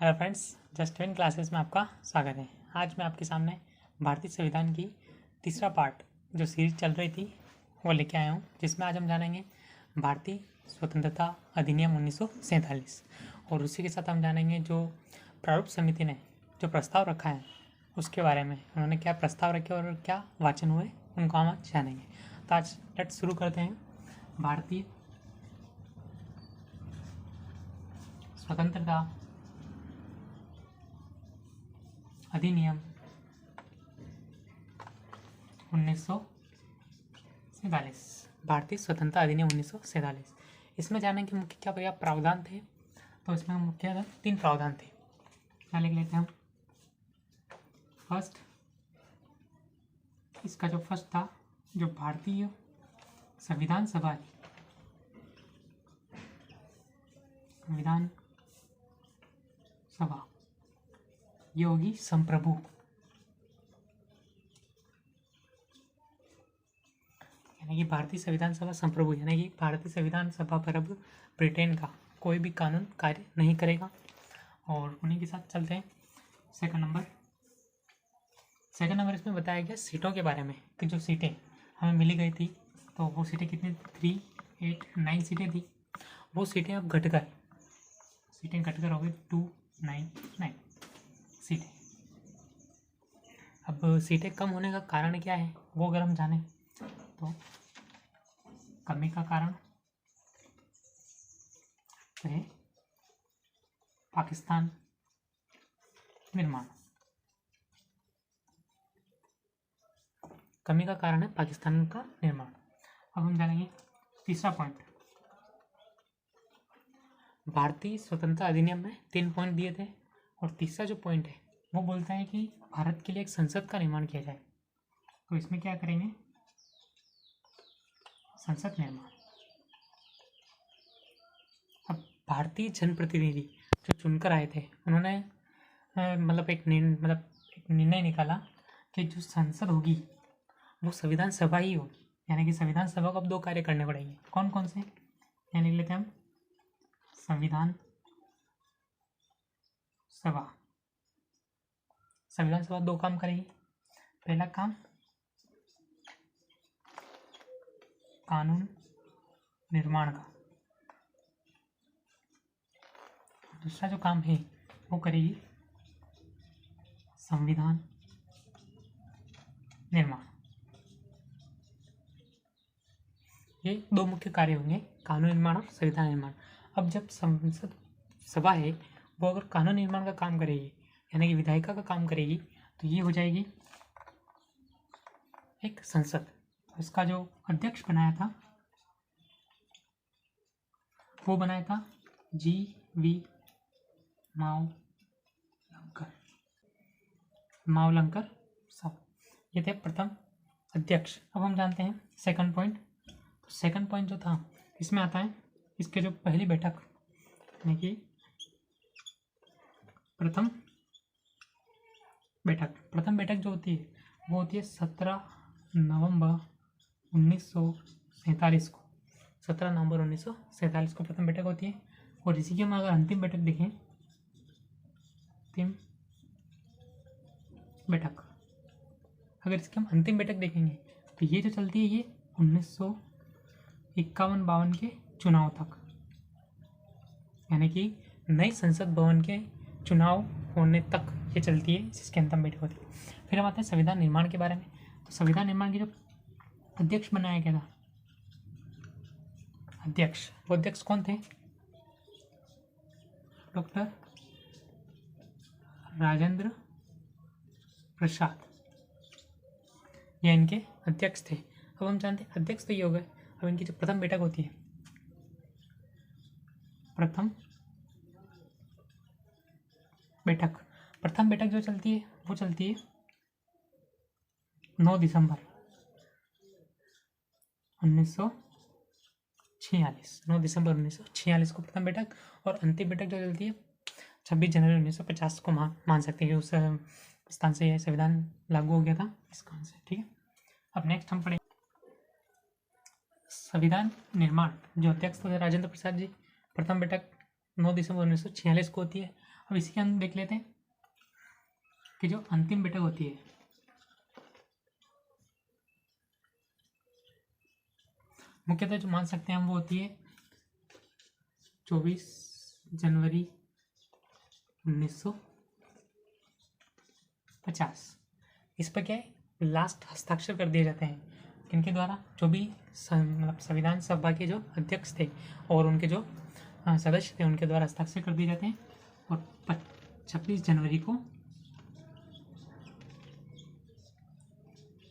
Hello friends, just in classes में आपका स्वागत है। आज मैं आपके सामने भारतीय संविधान की तीसरा पार्ट जो सीरीज चल रही थी वो लेके आया हूँ, जिसमें आज हम जानेंगे भारतीय स्वतंत्रता अधिनियम 1947 और उसी के साथ हम जानेंगे जो प्रारूप समिति ने जो प्रस्ताव रखा है उसके बारे में। उन्होंने क्या प्रस्ताव रखे और क्या वाचन हुए उनको हम आज जानेंगे। तो आज लेट्स शुरू करते हैं। भारतीय स्वतंत्रता अधिनियम 1947। भारतीय स्वतंत्रता अधिनियम 1947। इसमें जाने के मुख्य क्या प्रावधान थे। तो इसमें मुख्य 3 प्रावधान थे। क्या लिख लेते हैं हम। फर्स्ट, इसका जो फर्स्ट था, जो भारतीय संविधान सभा ये होगी संप्रभु, यानी कि भारतीय संविधान सभा संप्रभु, यानी कि भारतीय संविधान सभा पर अब ब्रिटेन का कोई भी कानून कार्य नहीं करेगा। और उन्हीं के साथ चलते हैं। सेकंड नंबर इसमें बताया गया सीटों के बारे में कि जो सीटें हमें मिली गई थी, तो वो सीटें कितनी 3, 8, 9 सीटें थी। वो सीटें अब घट कर हो गई 2, 9, 9 सीटें। अब सीटें कम होने का कारण क्या है वो अगर हम जाने तो कमी का कारण तो है पाकिस्तान निर्माण। कमी का कारण है पाकिस्तान का निर्माण। अब हम जानेंगे तीसरा पॉइंट। भारतीय स्वतंत्रता अधिनियम में 3 पॉइंट दिए थे और तीसरा जो पॉइंट है वो बोलता है कि भारत के लिए एक संसद का निर्माण किया जाए। तो इसमें क्या करेंगे, संसद निर्माण। अब भारतीय जनप्रतिनिधि जो चुनकर आए थे उन्होंने एक निर्णय निकाला कि जो संसद होगी वो संविधान सभा ही हो, यानी कि संविधान सभा को अब 2 कार्य करने पड़ेंगे। कौन कौन से, यानी लिख लेते हैं हम। संविधान सभा 2 काम करेगी। पहला काम कानून निर्माण का, दूसरा जो काम है वो करेगी संविधान निर्माण। ये 2 मुख्य कार्य होंगे, कानून निर्माण और संविधान निर्माण। अब जब संसद सभा है वो अगर कानून निर्माण का काम करेगी, यानी कि विधायिका का काम करेगी, तो ये हो जाएगी एक संसद। इसका जो अध्यक्ष बनाया था वो बनाया था G.V. मावलंकर साहब, ये थे प्रथम अध्यक्ष। अब हम जानते हैं सेकंड पॉइंट। तो सेकंड पॉइंट जो था इसमें आता है इसके जो पहली बैठक, यानी कि प्रथम बैठक जो होती है वो होती है 17 नवंबर 1947 को। 17 नवंबर 1947 को प्रथम बैठक होती है। और इसी की हम अगर अंतिम बैठक देखें, अगर इसकी हम अंतिम बैठक देखेंगे तो ये जो चलती है ये 1951-52 के चुनाव तक, यानी कि नई संसद भवन के चुनाव होने तक ये चलती है, जिसकी अंतिम बैठक होती है। फिर हम आते हैं संविधान निर्माण के बारे में। तो संविधान निर्माण के जो अध्यक्ष बनाया गया था, वो अध्यक्ष कौन थे, डॉक्टर राजेंद्र प्रसाद, ये इनके अध्यक्ष थे। अब हम जानते हैं अध्यक्ष तो ये हो गए। अब इनकी जो प्रथम बैठक होती है, प्रथम बैठक जो चलती है वो चलती है 9 दिसंबर 1946 को प्रथम बैठक। और अंतिम बैठक जो चलती है 26 जनवरी 1950 को मान सकते हैं कि उस स्थान से यह संविधान लागू हो गया था, इस कारण से। ठीक है, अब नेक्स्ट हम पढ़ेंगे संविधान निर्माण। जो अध्यक्ष थे राजेंद्र प्रसाद जी, प्रथम बैठक 9 दिसंबर 1946 को होती है अब इसी के हम देख लेते हैं कि जो अंतिम बैठक होती है मुख्यतः जो मान सकते हैं हम वो होती है 24 जनवरी 1950। इस पर क्या है, लास्ट हस्ताक्षर कर दिए जाते हैं किनके द्वारा, जो भी मतलब संविधान सभा के जो अध्यक्ष थे और उनके जो सदस्य थे उनके द्वारा हस्ताक्षर कर दिए जाते हैं। और 26 जनवरी को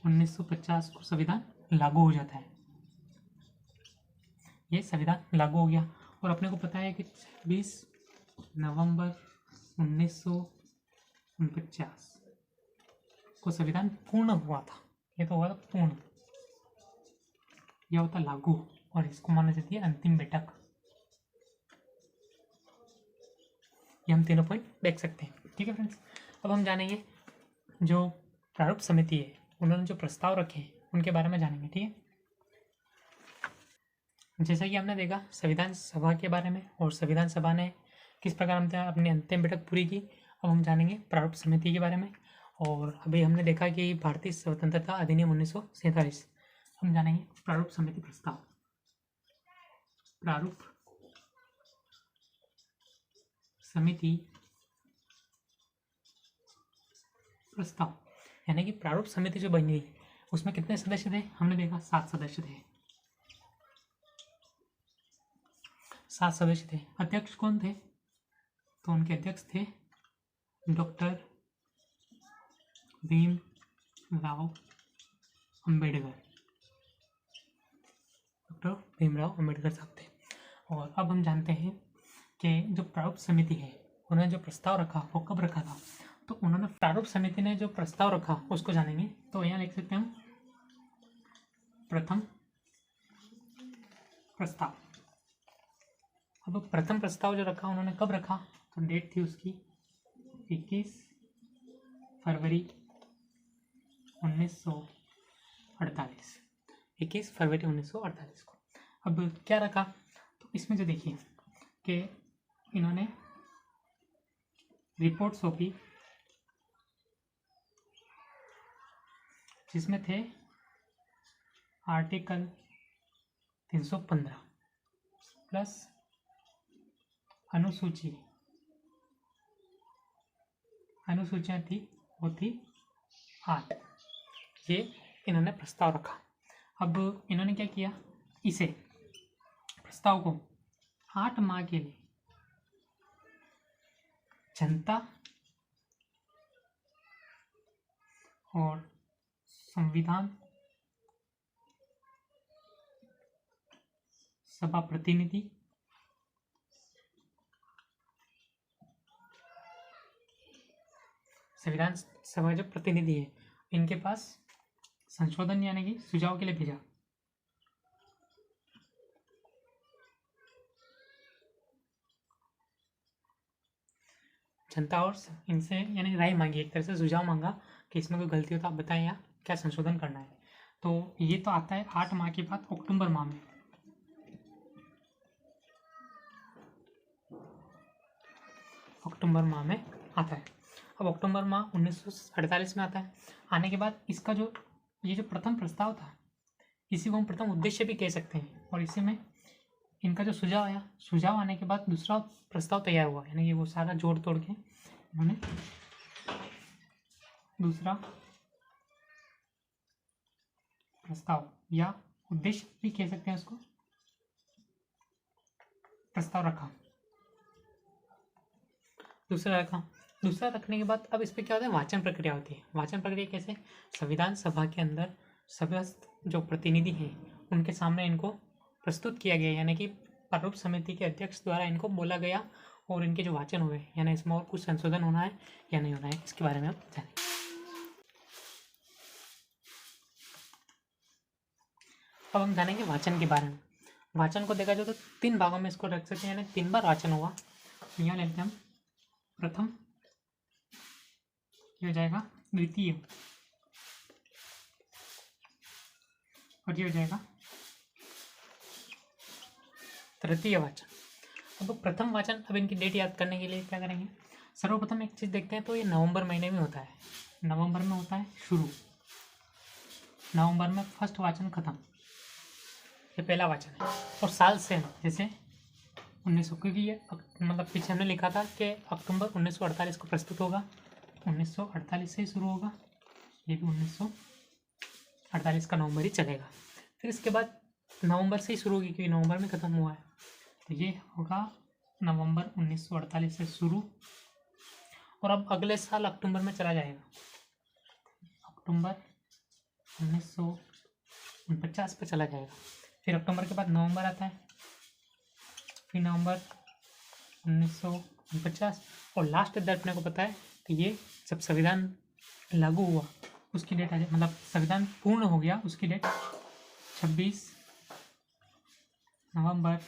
1950 को संविधान लागू हो जाता है। ये संविधान लागू हो गया। और अपने को पता है कि 26 नवंबर 1949 को संविधान पूर्ण हुआ था। ये तो हुआ था पूर्ण, यह होता लागू, और इसको माना जाती है अंतिम बैठक। ये हम तीनों पॉइंट देख सकते हैं। ठीक है फ्रेंड्स, अब हम जानेंगे जो प्रारूप समिति है उन्होंने जो प्रस्ताव रखे हैं उनके बारे में जानेंगे। ठीक है, जैसा कि हमने देखा संविधान सभा के बारे में और संविधान सभा ने किस प्रकार अपनी अंतिम बैठक पूरी की। अब हम जानेंगे प्रारूप समिति के बारे में। और अभी हमने देखा कि भारतीय स्वतंत्रता अधिनियम 1947। हम जानेंगे प्रारूप समिति प्रस्ताव। प्रारूप समिति प्रस्ताव यानी कि प्रारूप समिति जो बन गई उसमें कितने सदस्य थे, हमने देखा 7 सदस्य थे। 7 सदस्य थे। अध्यक्ष कौन थे, तो उनके अध्यक्ष थे डॉक्टर भीमराव अंबेडकर। डॉक्टर भीमराव अंबेडकर साहब थे। और अब हम जानते हैं कि जो प्रारूप समिति है उन्होंने जो प्रस्ताव रखा वो कब रखा था। तो उन्होंने प्रारूप समिति ने जो प्रस्ताव रखा उसको जानेंगे। तो यहाँ लिख सकते हैं हम प्रथम प्रस्ताव। अब प्रथम प्रस्ताव जो रखा उन्होंने कब रखा, तो डेट थी उसकी 21 फरवरी 1948। 21 फरवरी 1948 को। अब क्या रखा, तो इसमें जो देखिए कि इन्होंने रिपोर्ट सौंपी जिसमें थे आर्टिकल 315 प्लस अनुसूचियाँ थी वो थी 8। ये इन्होंने प्रस्ताव रखा। अब इन्होंने क्या किया, इसे प्रस्ताव को 8 माह के लिए जनता और संविधान सभा प्रतिनिधि संविधान सभा जो प्रतिनिधि है इनके पास संशोधन यानी कि सुझाव के लिए भेजा। जनता और इनसे यानी राय मांगी, एक तरह से सुझाव मांगा कि इसमें कोई गलती हो तो आप बताएं या क्या संशोधन करना है। तो ये तो आता है 8 माह के बाद अक्टूबर माह में। अक्टूबर माह में आता है। अब अक्टूबर माह 1948 में आता है। आने के बाद इसका जो ये जो प्रथम प्रस्ताव था इसी को हम प्रथम उद्देश्य भी कह सकते हैं। और इसी में इनका जो सुझाव आया, सुझाव आने के बाद दूसरा प्रस्ताव तैयार हुआ, यानी कि वो सारा जोड़ तोड़ के उन्होंने दूसरा प्रस्ताव या उद्देश्य भी कह सकते हैं उसको, प्रस्ताव रखा। दूसरा रखने के बाद अब इस पर क्या होता है, वाचन प्रक्रिया होती है। वाचन प्रक्रिया कैसे, संविधान सभा के अंदर समस्त जो प्रतिनिधि हैं उनके सामने इनको प्रस्तुत किया गया, यानी कि प्रारूप समिति के अध्यक्ष द्वारा इनको बोला गया और इनके जो वाचन हुए, यानी इसमें और कुछ संशोधन होना है या नहीं होना है, इसके बारे में हम जानें। अब हम जानेंगे वाचन के बारे में। वाचन को देखा जाए तो 3 भागों में इसको रख सकते हैं, यानी 3 बार वाचन हुआ। यहाँ लेते हैं हम प्रथम, ये हो जाएगा द्वितीय, और ये हो जाएगा तृतीय वाचन। अब प्रथम वाचन, अब इनकी डेट याद करने के लिए क्या करेंगे, सर्वप्रथम एक चीज़ देखते हैं, तो ये नवंबर महीने में होता है, नवंबर में होता है शुरू, नवंबर में फर्स्ट वाचन खत्म, ये पहला वाचन है। और साल सेम, जैसे 1900, क्योंकि ये मतलब पीछे हमने लिखा था कि अक्टूबर 1948 को प्रस्तुत होगा, 1948 से ही शुरू होगा, ये भी 1948 का नवंबर ही चलेगा। फिर इसके बाद नवंबर से ही शुरू होगी, क्योंकि नवंबर में ख़त्म हुआ है, तो ये होगा नवंबर 1948 से शुरू, और अब अगले साल अक्टूबर में चला जाएगा, अक्टूबर 1949 पे चला जाएगा। फिर अक्टूबर के बाद नवंबर आता है, फिर नवंबर 1949, और लास्ट डेट अपने को पता है कि ये जब संविधान लागू हुआ उसकी डेट आ जाए, मतलब संविधान पूर्ण हो गया उसकी डेट 26 नवंबर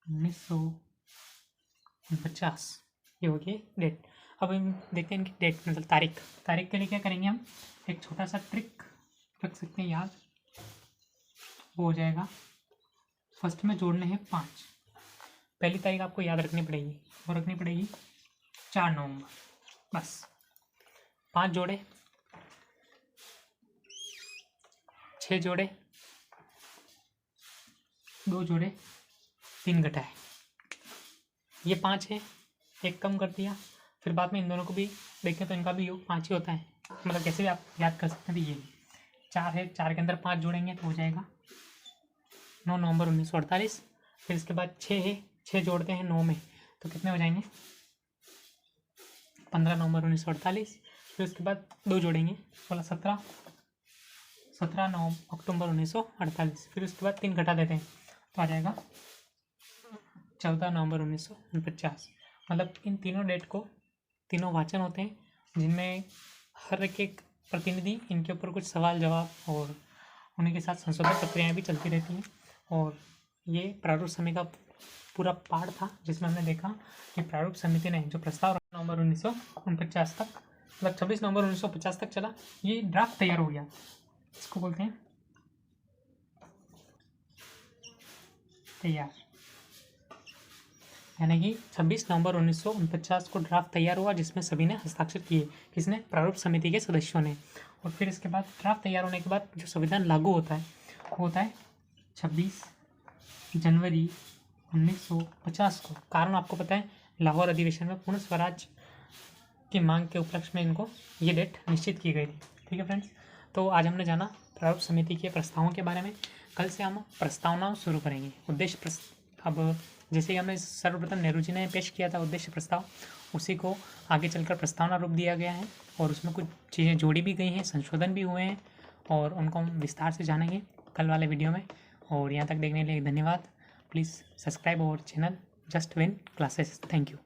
1949, ये होगी डेट। अब हम देखते हैं इनकी डेट, मतलब तारीख के लिए क्या करेंगे हम, एक छोटा सा ट्रिक रख सकते हैं याद, वो हो जाएगा, फर्स्ट में जोड़ने हैं 5, पहली तारीख आपको याद रखनी पड़ेगी, वो रखनी पड़ेगी 4 नवंबर, बस 5 जोड़े, 6 जोड़े, 2 जोड़े, 3 घटाए, ये 5 है, एक कम कर दिया, फिर बाद में इन दोनों को भी देखें तो इनका भी योग 5 ही होता है, मतलब कैसे भी आप याद कर सकते हैं। ये 4 है, 4 के अंदर 5 जोड़ेंगे तो हो जाएगा 9 नवंबर 1948। फिर इसके बाद 6 है, 6 जोड़ते हैं 9 में तो कितने हो जाएंगे, 15 नवंबर 1948। फिर उसके बाद 2 जोड़ेंगे 16 17 अक्टूबर 1948। फिर उसके बाद 3 घटा देते हैं तो आ जाएगा 14 नवंबर 1949। मतलब इन तीनों डेट को, तीनों वाचन होते हैं जिनमें हर एक प्रतिनिधि, इनके ऊपर कुछ सवाल जवाब और उन्हीं के साथ संशोधन प्रक्रियाएँ भी चलती रहती हैं। और ये प्रारूप समिति का पूरा पाठ था जिसमें हमने देखा कि प्रारूप समिति ने जो प्रस्ताव नवंबर 1949 तक, मतलब 26 नवंबर 1950 तक चला, ये ड्राफ्ट तैयार हो गया, इसको बोलते हैं तैयार, यानी कि 26 नवंबर 1949 को ड्राफ्ट तैयार हुआ जिसमें सभी ने हस्ताक्षर किए, किसने, प्रारूप समिति के सदस्यों ने। और फिर इसके बाद ड्राफ्ट तैयार होने के बाद जो संविधान लागू होता है वो होता है 26 जनवरी 1950 को। कारण आपको पता है, लाहौर अधिवेशन में पूर्ण स्वराज की मांग के उपलक्ष्य में इनको ये डेट निश्चित की गई थी। ठीक है फ्रेंड्स, तो आज हमने जाना प्रारूप समिति के प्रस्तावों के बारे में। कल से हम प्रस्तावना शुरू करेंगे, उद्देश्य अब जैसे ही हमने सर्वप्रथम नेहरू जी ने पेश किया था उद्देश्य प्रस्ताव, उसी को आगे चलकर प्रस्तावना रूप दिया गया है और उसमें कुछ चीज़ें जोड़ी भी गई हैं, संशोधन भी हुए हैं और उनको हम विस्तार से जानेंगे कल वाले वीडियो में। और यहाँ तक देखने के लिए धन्यवाद। Please subscribe our channel just win classes. Thank you.